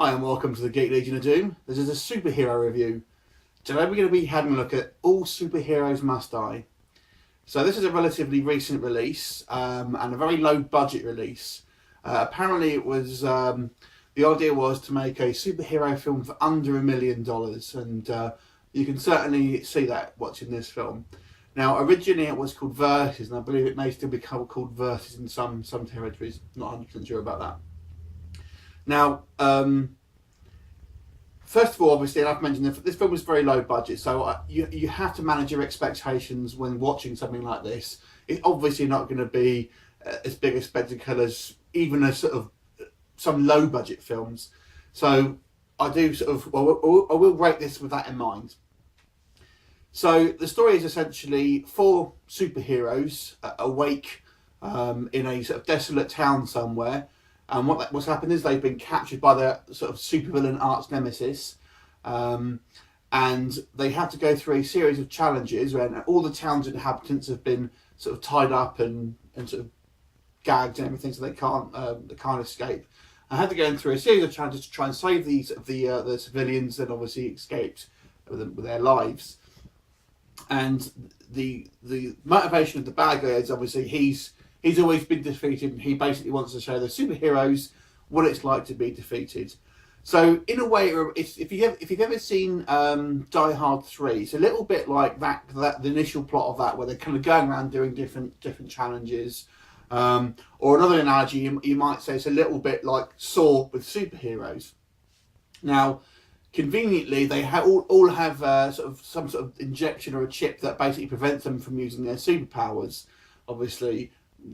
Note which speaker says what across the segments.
Speaker 1: Hi and welcome to the Geek Legion of Doom. This is a superhero review. Today we're going to be having a look at All Superheroes Must Die. So this is a relatively recent release and a very low budget release. Apparently it was, the idea was to make a superhero film for under $1 million, and you can certainly see that watching this film. Now originally it was called Versus, and I believe it may still be called Versus in some territories, not 100% sure about that. Now, first of all, obviously, and I've mentioned this film was very low budget, so you have to manage your expectations when watching something like this. It's obviously not going to be as big a spectacle as even a sort of some low budget films. So I do sort of, I will rate this with that in mind. So the story is essentially 4 superheroes awake in a sort of desolate town somewhere. And what's happened is they've been captured by their sort of supervillain Arch Nemesis, and they have to go through a series of challenges when all the town's inhabitants have been sort of tied up and sort of gagged and everything, so they can't escape. I had to go through a series of challenges to try and save the civilians and obviously escaped with their lives. And the motivation of the bad guy is obviously he's always been defeated, and he basically wants to show the superheroes what it's like to be defeated. So in a way, if you've ever seen Die Hard 3, it's a little bit like that the initial plot of that, where they're kind of going around doing different challenges. Or another analogy, you might say it's a little bit like Saw with superheroes. Now, conveniently, they all have some sort of injection or a chip that basically prevents them from using their superpowers, obviously,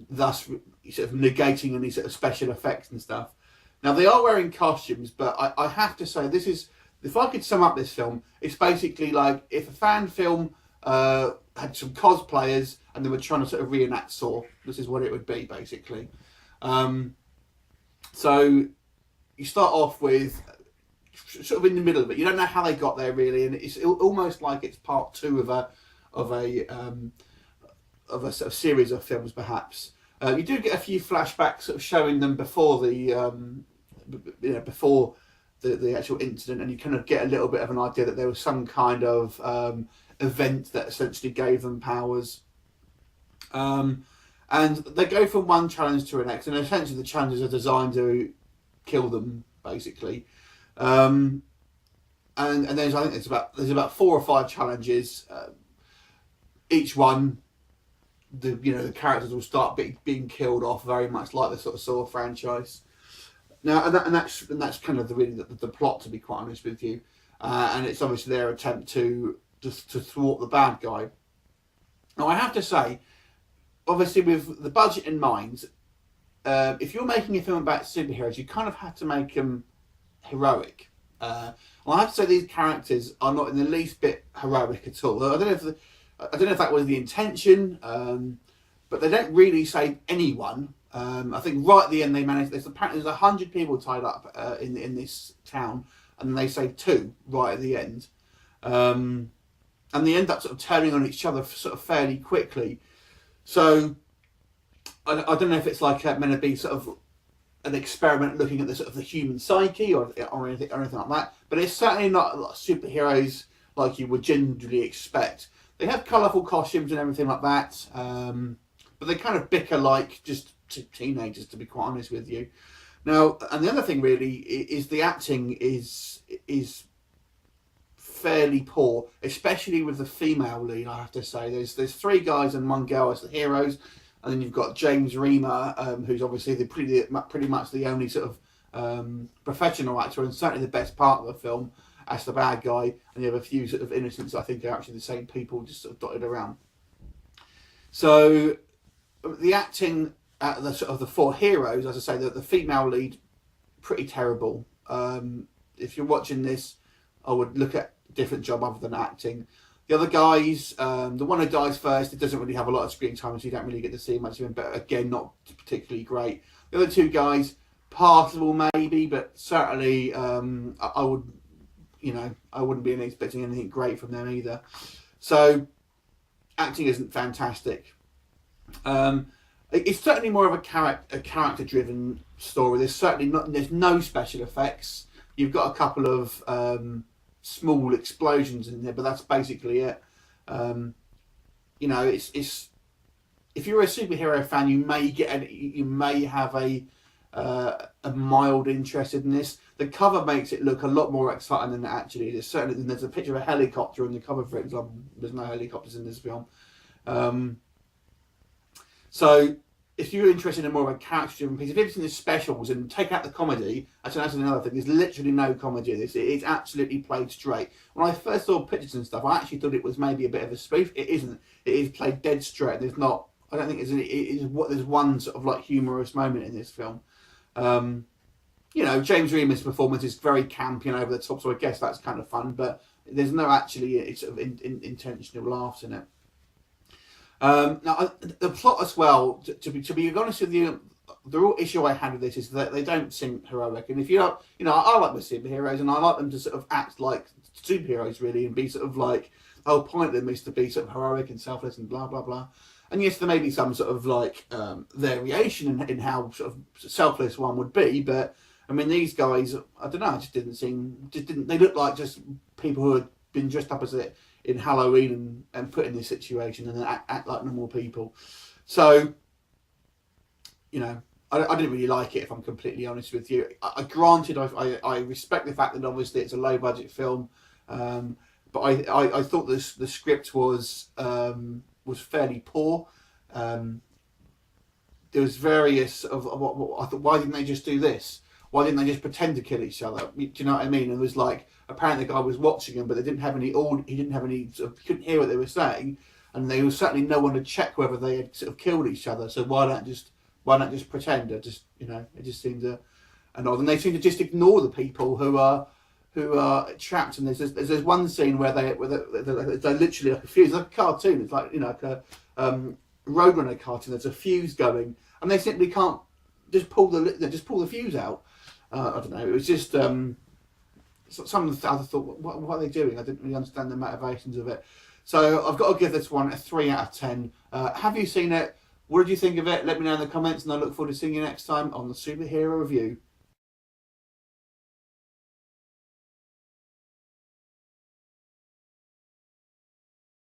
Speaker 1: thus sort of negating any sort of special effects and stuff. Now they are wearing costumes, but I have to say, this is, if I could sum up this film, it's basically like if a fan film had some cosplayers and they were trying to sort of reenact Saw. This is what it would be basically. So you start off with sort of in the middle of it. You don't know how they got there really, and it's almost like it's part 2 of a sort of series of films, perhaps. You do get a few flashbacks sort of showing them before before the actual incident, and you kind of get a little bit of an idea that there was some kind of event that essentially gave them powers. And they go from one challenge to the next, and essentially the challenges are designed to kill them, basically. And there's, I think there's about 4 or 5 challenges. Each one, the characters will start being killed off, very much like the sort of Saw franchise. Now, and that's kind of the plot, to be quite honest with you. And it's obviously their attempt to thwart the bad guy. Now, I have to say, obviously with the budget in mind, if you're making a film about superheroes, you kind of have to make them heroic. Well, I have to say these characters are not in the least bit heroic at all. I don't know if that was the intention, but they don't really save anyone. I think right at the end they managed. There's 100 people tied up in this town, and they save 2 right at the end, and they end up sort of turning on each other sort of fairly quickly. So I don't know if it's like meant to be sort of an experiment looking at the sort of the human psyche or anything like that. But it's certainly not a lot of superheroes like you would generally expect. They have colourful costumes and everything like that, but they kind of bicker like just teenagers, to be quite honest with you. Now, and the other thing really is the acting is fairly poor, especially with the female lead. I have to say, there's 3 guys and 1 girl as the heroes, and then you've got James Remar, who's obviously pretty much the only sort of professional actor, and certainly the best part of the film, as the bad guy, and you have a few sort of innocents I think are actually the same people, just sort of dotted around. So the acting at the sort of the 4 heroes, as I say, the female lead, pretty terrible. If you're watching this, I would look at a different job other than acting. The other guys, the one who dies first, it doesn't really have a lot of screen time, so you don't really get to see much of him, but again, not particularly great. The other 2 guys, passable maybe, but certainly I wouldn't be expecting anything great from them either. So acting isn't fantastic. It's certainly more of a character-driven story. There's no special effects. You've got a couple of small explosions in there, but that's basically it. You know, it's if you're a superhero fan, you may have a mild interest in this. The cover makes it look a lot more exciting than it actually is. Certainly, there's a picture of a helicopter on the cover, for example. There's no helicopters in this film. So, if you're interested in more of a character-driven piece, if you've seen the specials and take out the comedy, actually that's another thing. There's literally no comedy in this. It's absolutely played straight. When I first saw pictures and stuff, I actually thought it was maybe a bit of a spoof. It isn't. It is played dead straight. There's not. I don't think there's one sort of like humorous moment in this film. You know, James Remy's performance is very campy and over the top, so I guess that's kind of fun. But there's no actually sort of intentional laughs in it. Now, the plot as well. To be honest with you, the real issue I had with this is that they don't seem heroic. And if you don't, you know, I like my superheroes, and I like them to sort of act like superheroes really, and be sort of like the whole point of them is to be sort of heroic and selfless and blah blah blah. And yes, there may be some sort of like variation in how sort of selfless one would be, but I mean these guys, I don't know, they look like just people who had been dressed up as it in Halloween and put in this situation and then act like normal people. So, you know, I didn't really like it, if I'm completely honest with you. Granted, I respect the fact that obviously it's a low budget film, but I thought the script was fairly poor. There was various of what I thought. Why didn't they just do this? Why didn't they just pretend to kill each other? Do you know what I mean? And it was like apparently the guy was watching them, but they didn't have any. He didn't have any. Sort of, couldn't hear what they were saying, and there was certainly no one to check whether they had sort of killed each other. So why not just pretend? It just seemed to, and odd. And they seem to just ignore the people who are trapped. And there's one scene where they're literally like a fuse, like a cartoon. It's like, you know, like a Roadrunner cartoon. There's a fuse going, and they simply can't just pull the fuse out. I don't know. It was just some of the other thought. What are they doing? I didn't really understand the motivations of it. So I've got to give this one a 3 out of 10. Have you seen it? What did you think of it? Let me know in the comments, and I look forward to seeing you next time on the Superhero Review.